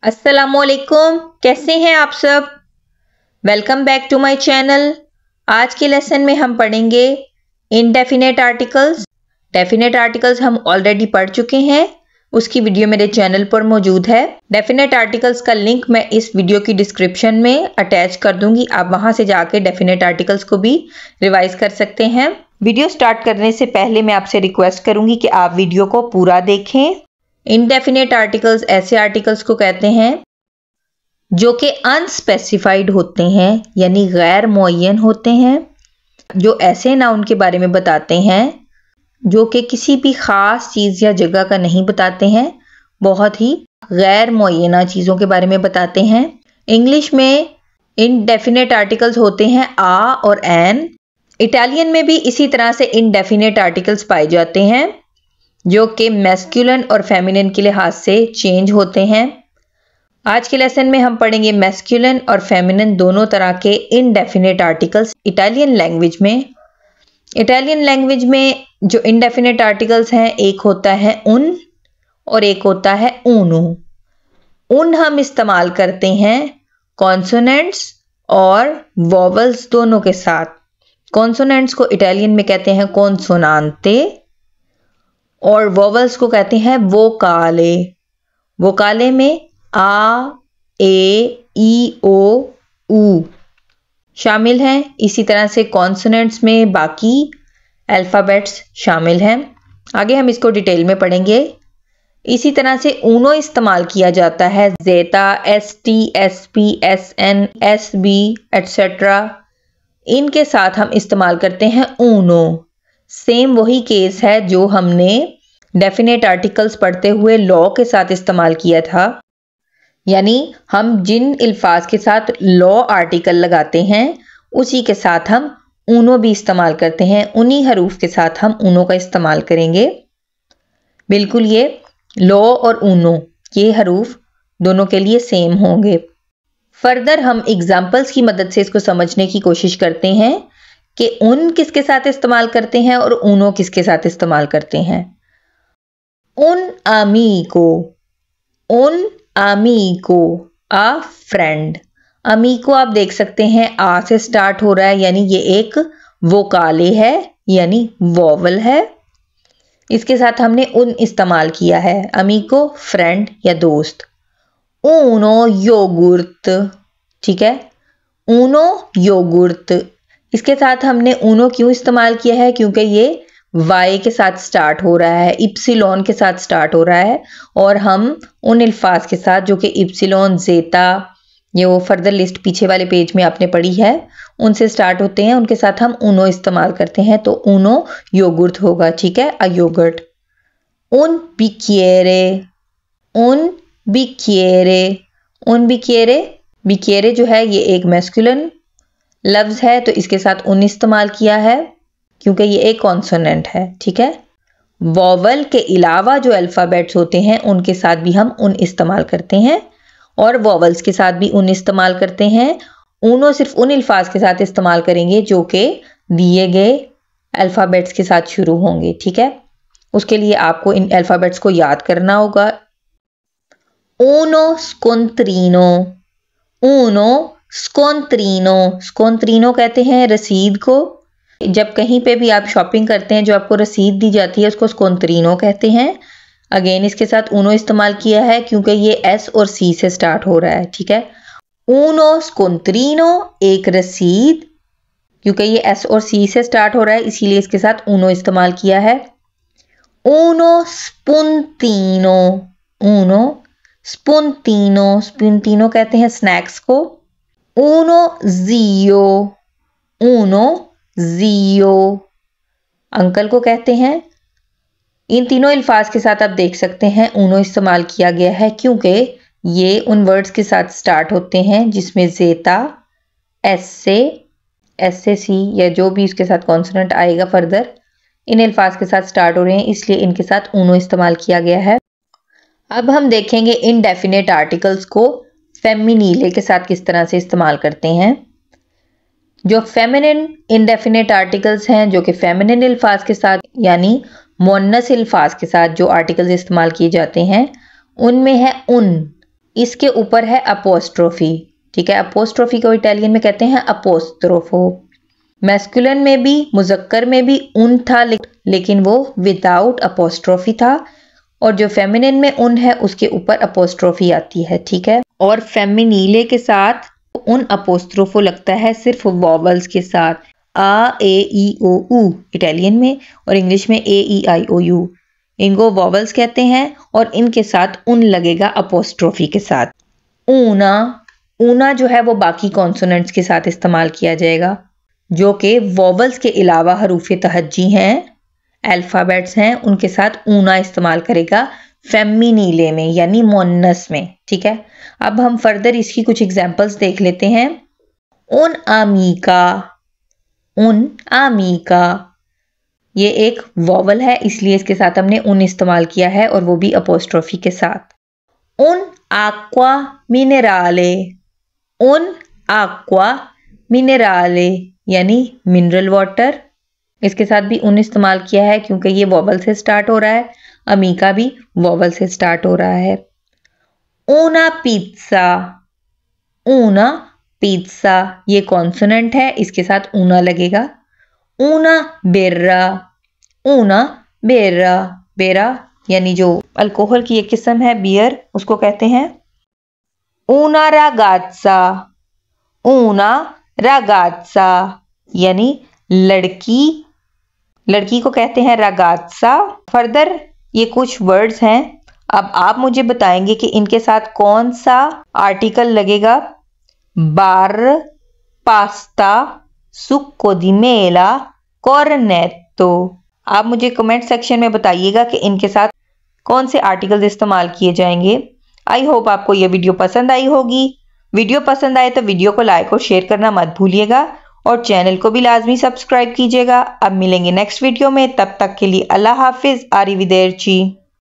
अस्सलामुअलैकुम, कैसे हैं आप सब। Welcome back to my channel. आज के लेसन में हम पढ़ेंगे इनडेफिनेट आर्टिकल्स। डेफिनेट आर्टिकल्स हम ऑलरेडी पढ़ चुके हैं, उसकी वीडियो मेरे चैनल पर मौजूद है। डेफिनेट आर्टिकल्स का लिंक मैं इस वीडियो की डिस्क्रिप्शन में अटैच कर दूंगी, आप वहां से जाके डेफिनेट आर्टिकल्स को भी रिवाइज कर सकते हैं। वीडियो स्टार्ट करने से पहले मैं आपसे रिक्वेस्ट करूंगी कि आप वीडियो को पूरा देखें। इनडेफिनेट आर्टिकल्स ऐसे आर्टिकल्स को कहते हैं जो कि अनस्पेसिफाइड होते हैं, यानी गैर मुअय्यन होते हैं, जो ऐसे नाउन के बारे में बताते हैं जो कि किसी भी ख़ास चीज़ या जगह का नहीं बताते हैं, बहुत ही गैर मुअय्यना चीज़ों के बारे में बताते हैं। इंग्लिश में इनडेफिनेट आर्टिकल्स होते हैं आ और एन। इटालियन में भी इसी तरह से इनडेफिनेट आर्टिकल्स पाए जाते हैं जो कि मैस्कुलिन और फेमिनिन के लिहाज से चेंज होते हैं। आज के लेसन में हम पढ़ेंगे मैस्कुलिन और फेमिनिन दोनों तरह के इनडेफिनेट आर्टिकल्स इटालियन लैंग्वेज में। इटालियन लैंग्वेज में जो इनडेफिनेट आर्टिकल्स हैं, एक होता है उन और एक होता है ऊनो। उन हम इस्तेमाल करते हैं कॉन्सोनेंट्स और वोवल्स दोनों के साथ। कॉन्सोनेंट्स को इटालियन में कहते हैं कॉन्सोनांते और वोवल्स को कहते हैं वोकाले। वोकाले में आ, ए, ई, ओ, ऊ शामिल हैं। इसी तरह से कॉन्सोनेंट्स में बाकी अल्फ़ाबेट्स शामिल हैं। आगे हम इसको डिटेल में पढ़ेंगे। इसी तरह से ऊनो इस्तेमाल किया जाता है zeta, S T, S P, S N, S B et cetera. इनके साथ हम इस्तेमाल करते हैं ऊनो। सेम वही केस है जो हमने डेफिनेट आर्टिकल्स पढ़ते हुए लॉ के साथ इस्तेमाल किया था, यानी हम जिन अल्फाज के साथ लॉ आर्टिकल लगाते हैं उसी के साथ हम ऊनो भी इस्तेमाल करते हैं। उन्हीं हरूफ के साथ हम ऊनो का इस्तेमाल करेंगे। बिल्कुल ये लॉ और ऊनो ये हरूफ दोनों के लिए सेम होंगे। फर्दर हम एग्जाम्पल्स की मदद से इसको समझने की कोशिश करते हैं कि उन किसके साथ इस्तेमाल करते हैं और ऊनो किसके साथ इस्तेमाल करते हैं। उन अमीको, उन अमीको, आ फ्रेंड। अमीको आप देख सकते हैं आ से स्टार्ट हो रहा है, यानी ये एक वोकाले है, यानी वोवल है। इसके साथ हमने उन इस्तेमाल किया है। अमीको फ्रेंड या दोस्त। ऊनो योगुर्त, ठीक है, ऊनो योगुर्त। इसके साथ हमने ऊनो क्यों इस्तेमाल किया है, क्योंकि ये वाई के साथ स्टार्ट हो रहा है, इप्सिलॉन के साथ स्टार्ट हो रहा है, और हम उन अल्फाज के साथ जो कि इप्सिलॉन, ज़ेता, ये वो फर्दर लिस्ट पीछे वाले पेज में आपने पढ़ी है, उनसे स्टार्ट होते हैं, उनके साथ हम ऊनो इस्तेमाल करते हैं, तो ऊनो योगुर्त होगा, ठीक है, अ योगर्ट। उन बिकिएरे, उन बिकिएरे, उन बिकिएरे। बिकिएरे जो है ये एक मैस्कुलिन लफ्ज है, तो इसके साथ उन इस्तेमाल किया है क्योंकि ये एक कॉन्सोनेंट है, ठीक है। वोवल के अलावा जो अल्फ़ाबेट्स होते हैं उनके साथ भी हम उन इस्तेमाल करते हैं और वोवल्स के साथ भी उन इस्तेमाल करते हैं। ऊनो सिर्फ उन अल्फाज के साथ इस्तेमाल करेंगे जो कि दिए गए अल्फ़ाबेट्स के साथ शुरू होंगे, ठीक है। उसके लिए आपको इन अल्फ़ाबेट्स को याद करना होगा। Uno स्कोंत्रीनो, Uno स्कोंत्रीनो। स्कोंत्रीनो कहते हैं रसीद को। जब कहीं पे भी आप शॉपिंग करते हैं, जो आपको रसीद दी जाती है उसको स्कोंत्रीनो कहते हैं। अगेन इसके साथ ऊनो इस्तेमाल किया है क्योंकि ये एस और सी से स्टार्ट हो रहा है, ठीक है। ऊनो स्कोंत्रीनो एक रसीद, क्योंकि ये एस और सी से स्टार्ट हो रहा है इसीलिए इसके साथ ऊनो इस्तेमाल किया है। Uno स्पुंतीनो, Uno स्पुंतीनो। स्पुंतीनो कहते हैं स्नैक्स को। Uno Jio, Uno Jio uncle को कहते हैं। इन तीनों अल्फाज के साथ आप देख सकते हैं ऊनो इस्तेमाल किया गया है क्योंकि ये उन वर्ड्स के साथ स्टार्ट होते हैं जिसमें ज़ेता, एस से सी या जो भी इसके साथ कॉन्सोनेंट आएगा फर्दर इन अल्फाज के साथ स्टार्ट हो रहे हैं, इसलिए इनके साथ ऊनो इस्तेमाल किया गया है। अब हम देखेंगे इनडेफिनेट आर्टिकल्स को फेमिनीले के साथ किस तरह से इस्तेमाल करते हैं। जो फेमिनिन इनडेफिनेट आर्टिकल्स हैं, जो कि फेमिनिन अल्फाज के साथ यानी मुअन्नस अल्फाज के साथ जो आर्टिकल्स इस्तेमाल किए जाते हैं, उनमें है उन, इसके ऊपर है अपोस्ट्रोफी, ठीक है। अपोस्ट्रोफी को इटालियन में कहते हैं अपोस्ट्रोफो। मैस्कुलिन में भी मुजक्कर में भी उन था, लेकिन वो विदाउट अपोस्ट्रोफी था, और जो फेमिनिन में उन है उसके ऊपर अपोस्ट्रोफी आती है, ठीक है। और फेमिनीले के साथ उन अपोस्ट्रोफो लगता है सिर्फ वॉवल्स के साथ, आ ए ई ओ ऊ इटालियन में, और इंग्लिश में ए ई आई ओ यू। इनको वॉवल्स कहते हैं और इनके साथ उन लगेगा अपोस्ट्रोफी के साथ। ऊना, ऊना जो है वो बाकी कॉन्सोनेंट्स के साथ इस्तेमाल किया जाएगा, जो कि वॉवल्स के अलावा हरूफ तहज्जी हैं, अल्फ़ाबेट्स हैं, उनके साथ ऊना इस्तेमाल करेगा फेमिनीले में यानी मोनस में, ठीक है। अब हम फर्दर इसकी कुछ एग्जांपल्स देख लेते हैं। उन आमीका, उन आमीका, ये एक वॉवल है इसलिए इसके साथ हमने उन इस्तेमाल किया है और वो भी अपोस्ट्रोफी के साथ। उन आक्वा मिनेराले, उन आक्वा मिनेराले यानी मिनरल वाटर, इसके साथ भी उन इस्तेमाल किया है क्योंकि ये वॉवल से स्टार्ट हो रहा है। अमीका भी वॉवल से स्टार्ट हो रहा है। ऊना पिज्जा, ऊना पिज्जा ये कॉन्सोनेंट है, इसके साथ ऊना लगेगा। ऊना बेर्रा, ऊना बेर्रा, बेरा यानी जो अल्कोहल की एक किस्म है बियर, उसको कहते हैं। ऊना रागाज़ा, ऊना रागाज़ा यानी लड़की, लड़की को कहते हैं रागाज़ा। फर्दर ये कुछ वर्ड्स हैं, अब आप मुझे बताएंगे कि इनके साथ कौन सा आर्टिकल लगेगा। बार, पास्ता, सुक्को दी मेला, कॉर्नेटो। आप मुझे कमेंट सेक्शन में बताइएगा कि इनके साथ कौन से आर्टिकल्स इस्तेमाल किए जाएंगे। आई होप आपको ये वीडियो पसंद आई होगी। वीडियो पसंद आए तो वीडियो को लाइक और शेयर करना मत भूलिएगा और चैनल को भी लाजमी सब्सक्राइब कीजिएगा। अब मिलेंगे नेक्स्ट वीडियो में, तब तक के लिए अल्लाह हाफिज। आरिविदेरची।